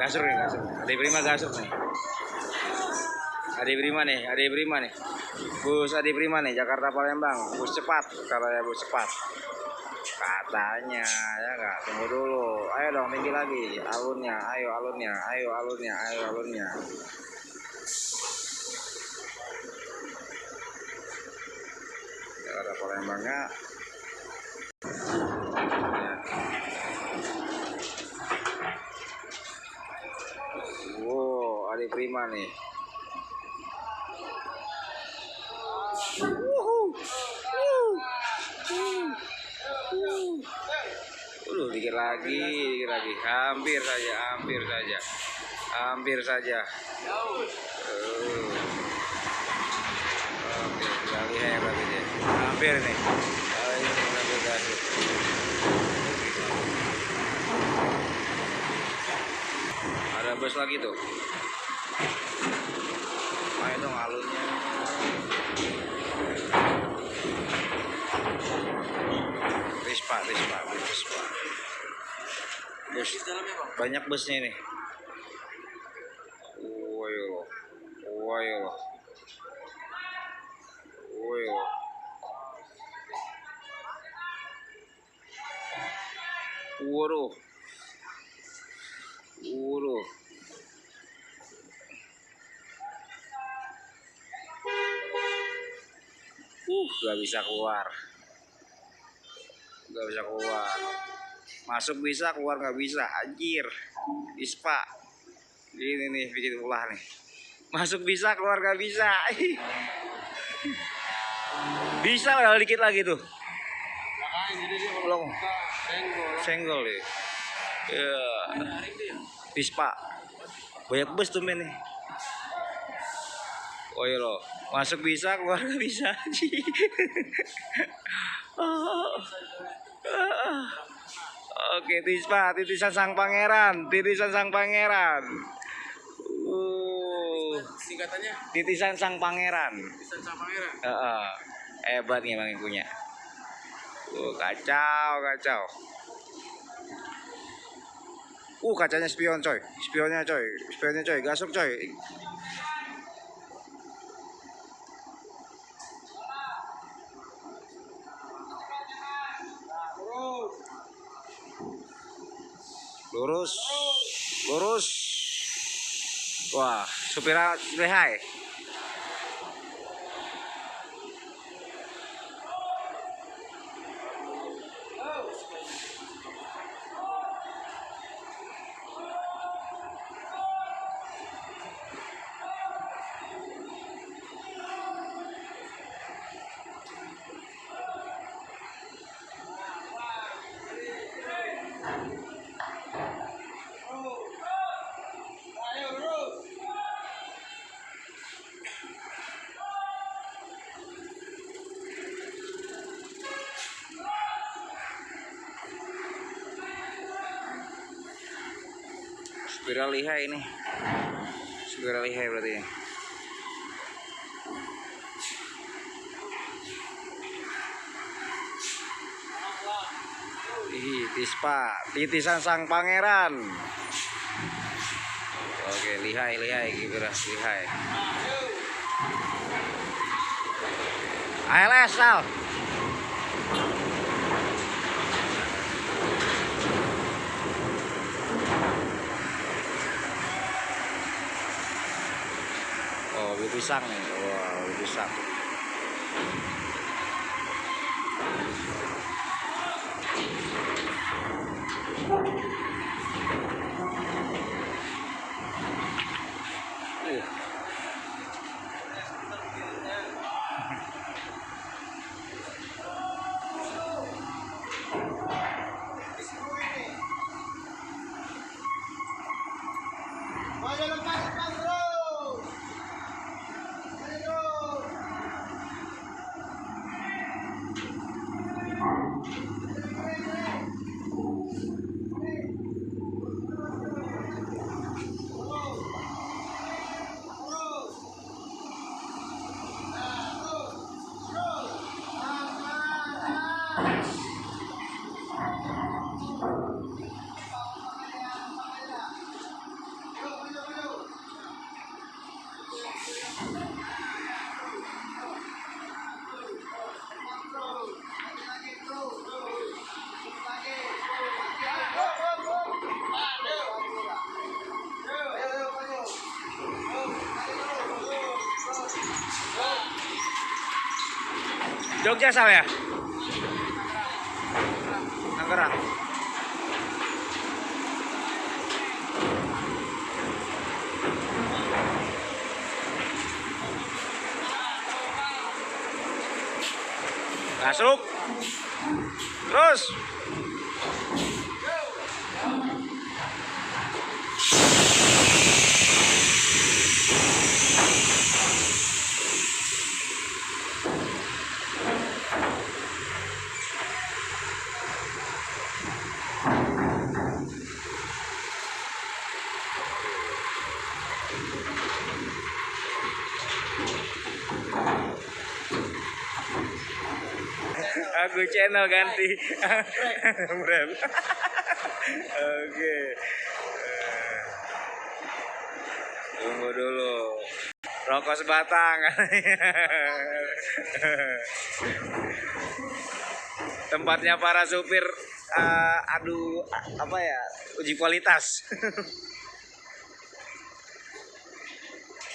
Gasur nih, gasur. Ade Prima gasur nih. Ade Prima nih, Ade Prima nih. Bus Ade Prima nih, Jakarta Palembang. Bus cepat, katanya bus cepat. Katanya, ya enggak? Tunggu dulu. Ayo dong, tinggi lagi. Alunnya, ayo alunnya, ayo alunnya, ayo alunnya. Jakarta Palembangnya. Wow, Ade Prima nih. Dikit lagi, hampir saja, hampir saja, hampir saja. Oke, lagi hebat ini, hampir nih. Ada bus lagi tuh. Ayo dong alunnya. Rispa. Bus, banyak busnya nih. Woyo. Waduh. Gak bisa keluar. Masuk bisa, keluar nggak bisa. Anjir. Ispa. Ini nih bikin ulah nih. Masuk bisa, keluar nggak bisa. Bisa lah dikit lagi tuh. Belum. Senggol deh. Ya. Ispa. Banyak bus tuh men nih. Oh iya loh. Masuk bisa, keluar nggak bisa. Oke, Tispa, titisan sang pangeran. Singkatannya? Titisan sang pangeran. Hebat nih Bang yang punya. Kacau. Kacanya spionnya coy, gasuk coy. Lurus. Wah, supirnya lihai. Spiral lihai ini. Spiral lihai berarti ya. Tispa, titisan sang pangeran. Oke, lihai gitu lah, lihai. ALS Sal. Oh, beli pisang nih. Wow, beli pisang. Jogja Sal ya? Tangerang. Masuk. Terus. Aku channel ganti. Brem. Oke. Tunggu dulu. Rokok sebatang. Tempatnya para supir adu apa ya? Uji kualitas.